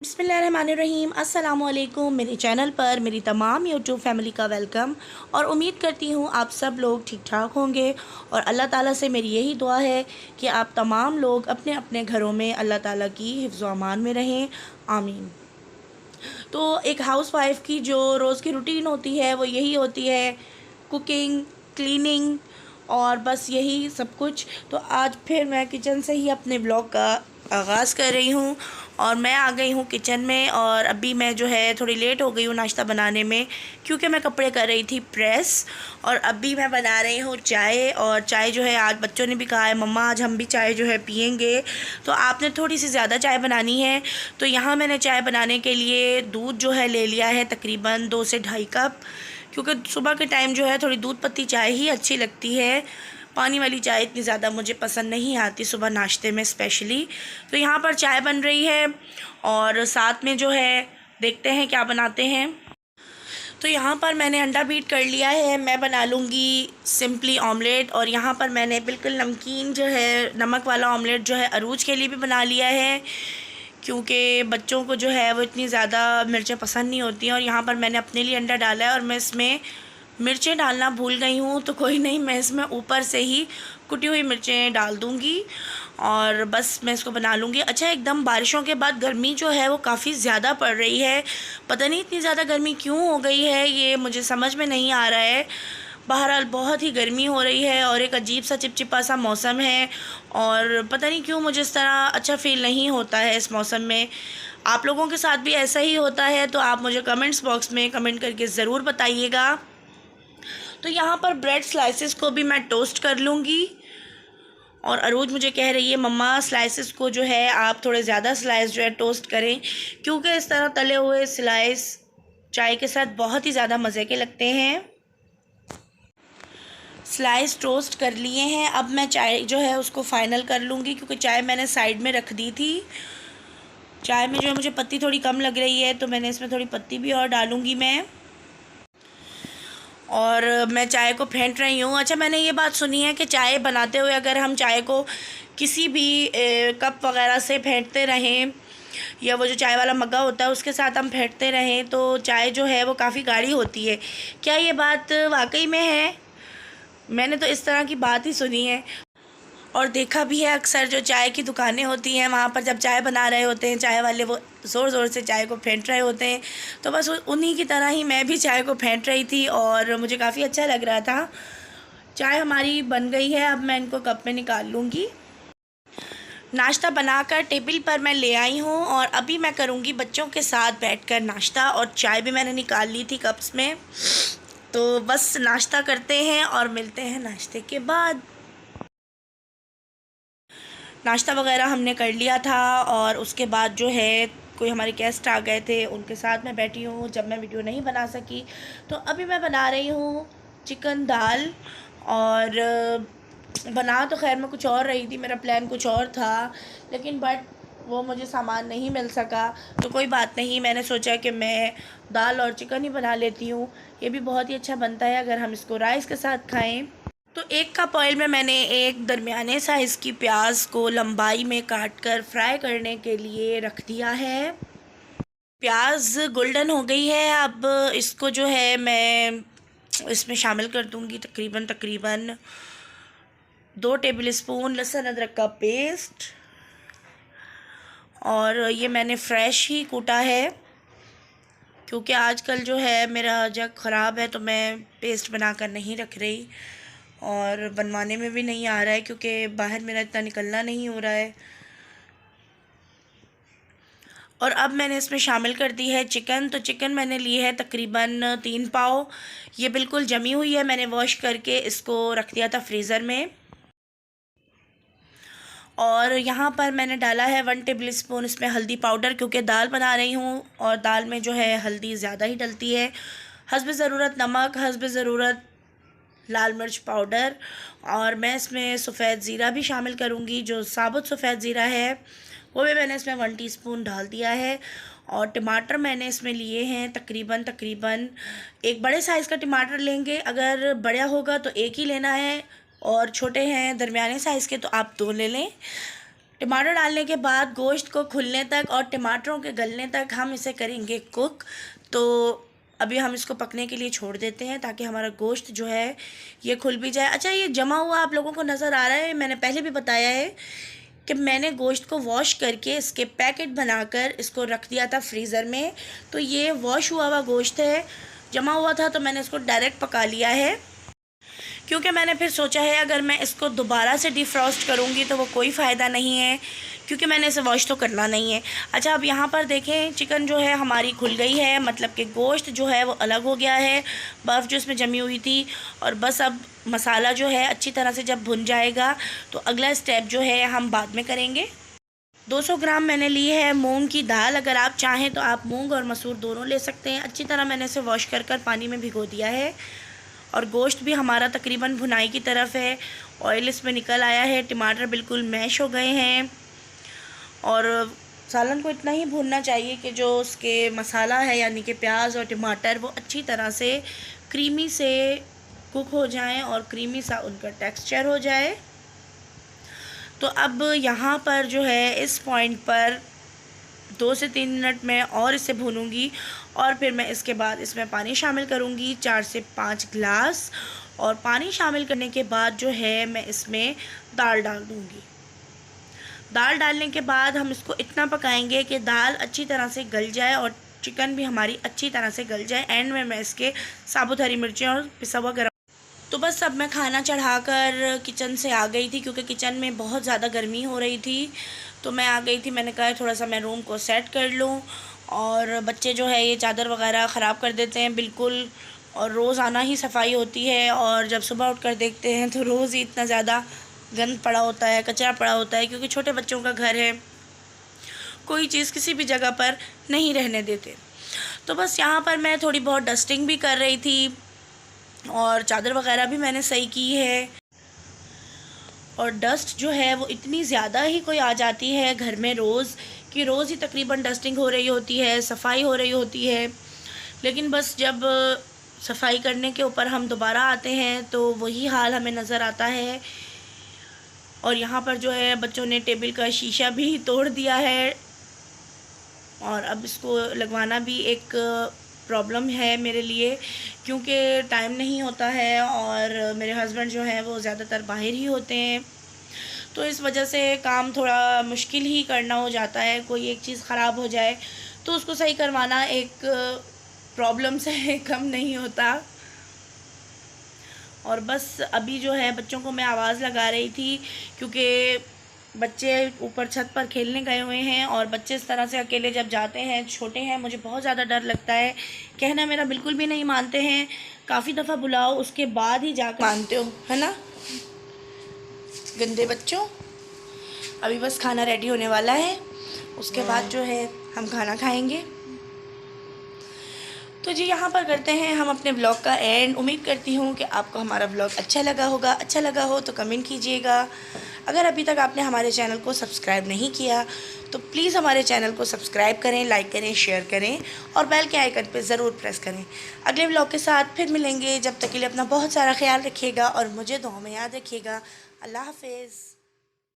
बिस्मिल्लाहिर्रहमानिर्रहीम अस्सलामुअलैकुम। मेरे चैनल पर मेरी तमाम यूट्यूब फैमिली का वेलकम और उम्मीद करती हूँ आप सब लोग ठीक ठाक होंगे। और अल्लाह ताला से मेरी यही दुआ है कि आप तमाम लोग अपने अपने घरों में अल्लाह ताला की हिफ्ज़ व अमान में रहें, आमीन। तो एक हाउस वाइफ की जो रोज़ की रूटीन होती है वो यही होती है, कुकिंग, क्लीनिंग और बस यही सब कुछ। तो आज फिर मैं किचन से ही अपने ब्लॉग का आगाज़ कर रही हूँ और मैं आ गई हूँ किचन में। और अभी मैं जो है थोड़ी लेट हो गई हूँ नाश्ता बनाने में, क्योंकि मैं कपड़े कर रही थी प्रेस। और अभी मैं बना रही हूँ चाय। और चाय जो है आज बच्चों ने भी कहा है मम्मा आज हम भी चाय जो है पियेंगे, तो आपने थोड़ी सी ज़्यादा चाय बनानी है। तो यहाँ मैंने चाय बनाने के लिए दूध जो है ले लिया है तकरीबन 2 से ढाई कप, क्योंकि सुबह के टाइम जो है थोड़ी दूध पत्ती चाय ही अच्छी लगती है। पानी वाली चाय इतनी ज़्यादा मुझे पसंद नहीं आती सुबह नाश्ते में स्पेशली। तो यहाँ पर चाय बन रही है और साथ में जो है देखते हैं क्या बनाते हैं। तो यहाँ पर मैंने अंडा बीट कर लिया है, मैं बना लूँगी सिंपली ऑमलेट। और यहाँ पर मैंने बिल्कुल नमकीन जो है नमक वाला ऑमलेट जो है अरूज के लिए भी बना लिया है, क्योंकि बच्चों को जो है वो इतनी ज़्यादा मिर्चें पसंद नहीं होती हैं। और यहाँ पर मैंने अपने लिए अंडा डाला है और मैं इसमें मिर्चें डालना भूल गई हूँ, तो कोई नहीं, मैं इसमें ऊपर से ही कुटी हुई मिर्चें डाल दूँगी और बस मैं इसको बना लूँगी। अच्छा, एकदम बारिशों के बाद गर्मी जो है वो काफ़ी ज़्यादा पड़ रही है। पता नहीं इतनी ज़्यादा गर्मी क्यों हो गई है, ये मुझे समझ में नहीं आ रहा है। बहरहाल बहुत ही गर्मी हो रही है और एक अजीब सा चिपचिपा सा मौसम है और पता नहीं क्यों मुझे इस तरह अच्छा फ़ील नहीं होता है इस मौसम में। आप लोगों के साथ भी ऐसा ही होता है तो आप मुझे कमेंट्स बॉक्स में कमेंट करके ज़रूर बताइएगा। तो यहाँ पर ब्रेड स्लाइसेस को भी मैं टोस्ट कर लूँगी। और अरूज मुझे कह रही है मम्मा स्लाइसेस को जो है आप थोड़े ज़्यादा स्लाइस जो है टोस्ट करें, क्योंकि इस तरह तले हुए स्लाइस चाय के साथ बहुत ही ज़्यादा मज़े के लगते हैं। स्लाइस टोस्ट कर लिए हैं, अब मैं चाय जो है उसको फ़ाइनल कर लूँगी, क्योंकि चाय मैंने साइड में रख दी थी। चाय में जो है मुझे पत्ती थोड़ी कम लग रही है तो मैंने इसमें थोड़ी पत्ती भी और डालूँगी मैं। और मैं चाय को फेंट रही हूँ। अच्छा, मैंने ये बात सुनी है कि चाय बनाते हुए अगर हम चाय को किसी भी कप वगैरह से फेंटते रहें या वो जो चाय वाला मग्गा होता है उसके साथ हम फेंटते रहें तो चाय जो है वो काफ़ी गाढ़ी होती है। क्या ये बात वाकई में है? मैंने तो इस तरह की बात ही सुनी है और देखा भी है। अक्सर जो चाय की दुकानें होती हैं वहाँ पर जब चाय बना रहे होते हैं चाय वाले, वो ज़ोर ज़ोर से चाय को फेंट रहे होते हैं। तो बस उन्हीं की तरह ही मैं भी चाय को फेंट रही थी और मुझे काफ़ी अच्छा लग रहा था। चाय हमारी बन गई है, अब मैं इनको कप में निकाल लूँगी। नाश्ता बनाकर टेबल पर मैं ले आई हूँ और अभी मैं करूँगी बच्चों के साथ बैठकर नाश्ता। और चाय भी मैंने निकाल ली थी कप्स में, तो बस नाश्ता करते हैं और मिलते हैं नाश्ते के बाद। नाश्ता वगैरह हमने कर लिया था और उसके बाद जो है कोई हमारे गेस्ट आ गए थे, उनके साथ मैं बैठी हूँ जब मैं वीडियो नहीं बना सकी। तो अभी मैं बना रही हूँ चिकन दाल। और बना तो खैर मैं कुछ और रही थी, मेरा प्लान कुछ और था, लेकिन बट वो मुझे सामान नहीं मिल सका। तो कोई बात नहीं, मैंने सोचा कि मैं दाल और चिकन ही बना लेती हूँ। ये भी बहुत ही अच्छा बनता है अगर हम इसको राइस के साथ खाएँ। तो 1 कप ऑयल में मैंने एक दरमियाने साइज़ की प्याज को लंबाई में काट कर फ्राई करने के लिए रख दिया है। प्याज गोल्डन हो गई है, अब इसको जो है मैं इसमें शामिल कर दूंगी तकरीबन 2 टेबल स्पून लहसुन अदरक का पेस्ट। और ये मैंने फ़्रेश ही कूटा है, क्योंकि आजकल जो है मेरा जग ख़राब है तो मैं पेस्ट बनाकर नहीं रख रही और बनवाने में भी नहीं आ रहा है, क्योंकि बाहर मेरा इतना निकलना नहीं हो रहा है। और अब मैंने इसमें शामिल कर दी है चिकन। तो चिकन मैंने ली है तकरीबन 3 पाव। ये बिल्कुल जमी हुई है, मैंने वॉश करके इसको रख दिया था फ्रीज़र में। और यहाँ पर मैंने डाला है 1 टेबल स्पून इसमें हल्दी पाउडर, क्योंकि दाल बना रही हूँ और दाल में जो है हल्दी ज़्यादा ही डलती है। हस्ब ज़रूरत नमक, हस्ब ज़रूरत लाल मिर्च पाउडर। और मैं इसमें सफ़ेद ज़ीरा भी शामिल करूँगी, जो साबुत सफ़ेद ज़ीरा है वो भी मैंने इसमें 1 टीस्पून डाल दिया है। और टमाटर मैंने इसमें लिए हैं तकरीबन एक बड़े साइज़ का टमाटर लेंगे, अगर बड़ा होगा तो एक ही लेना है और छोटे हैं दरमियाने साइज़ के तो आप 2 ले लें। टमाटर डालने के बाद गोश्त को खुलने तक और टमाटरों के गलने तक हम इसे करेंगे कुक। तो अभी हम इसको पकने के लिए छोड़ देते हैं ताकि हमारा गोश्त जो है ये खुल भी जाए। अच्छा, ये जमा हुआ आप लोगों को नज़र आ रहा है, मैंने पहले भी बताया है कि मैंने गोश्त को वॉश करके इसके पैकेट बनाकर इसको रख दिया था फ्रीज़र में। तो ये वॉश हुआ गोश्त है, जमा हुआ था, तो मैंने इसको डायरेक्ट पका लिया है, क्योंकि मैंने फिर सोचा है अगर मैं इसको दोबारा से डिफ्रॉस्ट करूँगी तो वो कोई फ़ायदा नहीं है, क्योंकि मैंने इसे वॉश तो करना नहीं है। अच्छा, अब यहाँ पर देखें चिकन जो है हमारी खुल गई है, मतलब कि गोश्त जो है वो अलग हो गया है, बर्फ़ जो इसमें जमी हुई थी। और बस अब मसाला जो है अच्छी तरह से जब भुन जाएगा तो अगला स्टेप जो है हम बाद में करेंगे। 200 ग्राम मैंने ली है मूंग की दाल। अगर आप चाहें तो आप मूंग और मसूर दोनों ले सकते हैं। अच्छी तरह मैंने इसे वॉश कर पानी में भिगो दिया है। और गोश्त भी हमारा तकरीबन भुनाई की तरफ है, ऑयल इसमें निकल आया है, टमाटर बिल्कुल मैश हो गए हैं। और सालन को इतना ही भूनना चाहिए कि जो उसके मसाला है यानी कि प्याज और टमाटर वो अच्छी तरह से क्रीमी से कुक हो जाएं और क्रीमी सा उनका टेक्सचर हो जाए। तो अब यहाँ पर जो है इस पॉइंट पर 2 से 3 मिनट में और इसे भूनूंगी और फिर मैं इसके बाद इसमें पानी शामिल करूँगी 4 से 5 गिलास। और पानी शामिल करने के बाद जो है मैं इसमें दाल डाल दूँगी। दाल डालने के बाद हम इसको इतना पकाएंगे कि दाल अच्छी तरह से गल जाए और चिकन भी हमारी अच्छी तरह से गल जाए। एंड में मैं इसके साबुत हरी मिर्चें और पिसा हुआ गरम। तो बस अब मैं खाना चढ़ाकर किचन से आ गई थी, क्योंकि किचन में बहुत ज़्यादा गर्मी हो रही थी। तो मैं आ गई थी, मैंने कहा थोड़ा सा मैं रूम को सेट कर लूँ। और बच्चे जो है ये चादर वगैरह ख़राब कर देते हैं बिल्कुल, और रोज़ आना ही सफाई होती है। और जब सुबह उठकर देखते हैं तो रोज़ ही इतना ज़्यादा गंद पड़ा होता है, कचरा पड़ा होता है, क्योंकि छोटे बच्चों का घर है, कोई चीज़ किसी भी जगह पर नहीं रहने देते। तो बस यहाँ पर मैं थोड़ी बहुत डस्टिंग भी कर रही थी और चादर वगैरह भी मैंने सही की है। और डस्ट जो है वो इतनी ज़्यादा ही कोई आ जाती है घर में रोज़, कि रोज़ ही तकरीबन डस्टिंग हो रही होती है, सफाई हो रही होती है। लेकिन बस जब सफाई करने के ऊपर हम दोबारा आते हैं तो वही हाल हमें नज़र आता है। और यहाँ पर जो है बच्चों ने टेबल का शीशा भी तोड़ दिया है, और अब इसको लगवाना भी एक प्रॉब्लम है मेरे लिए, क्योंकि टाइम नहीं होता है और मेरे हस्बैंड जो हैं वो ज़्यादातर बाहर ही होते हैं। तो इस वजह से काम थोड़ा मुश्किल ही करना हो जाता है। कोई एक चीज़ ख़राब हो जाए तो उसको सही करवाना एक प्रॉब्लम से कम नहीं होता। और बस अभी जो है बच्चों को मैं आवाज़ लगा रही थी, क्योंकि बच्चे ऊपर छत पर खेलने गए हुए हैं। और बच्चे इस तरह से अकेले जब जाते हैं, छोटे हैं, मुझे बहुत ज़्यादा डर लगता है। कहना मेरा बिल्कुल भी नहीं मानते हैं, काफ़ी दफ़ा बुलाओ उसके बाद ही जाकर मानते हो, है ना गंदे बच्चों। अभी बस खाना रेडी होने वाला है, उसके बाद जो है हम खाना खाएंगे। तो जी यहाँ पर करते हैं हम अपने ब्लॉग का एंड। उम्मीद करती हूँ कि आपको हमारा ब्लॉग अच्छा लगा होगा। अच्छा लगा हो तो कमेंट कीजिएगा। अगर अभी तक आपने हमारे चैनल को सब्सक्राइब नहीं किया तो प्लीज़ हमारे चैनल को सब्सक्राइब करें, लाइक करें, शेयर करें और बेल के आइकन पे ज़रूर प्रेस करें। अगले ब्लॉग के साथ फिर मिलेंगे। जब तक के लिए अपना बहुत सारा ख्याल रखिएगा और मुझे दुआ में याद रखिएगा। अल्लाह हाफ़िज़।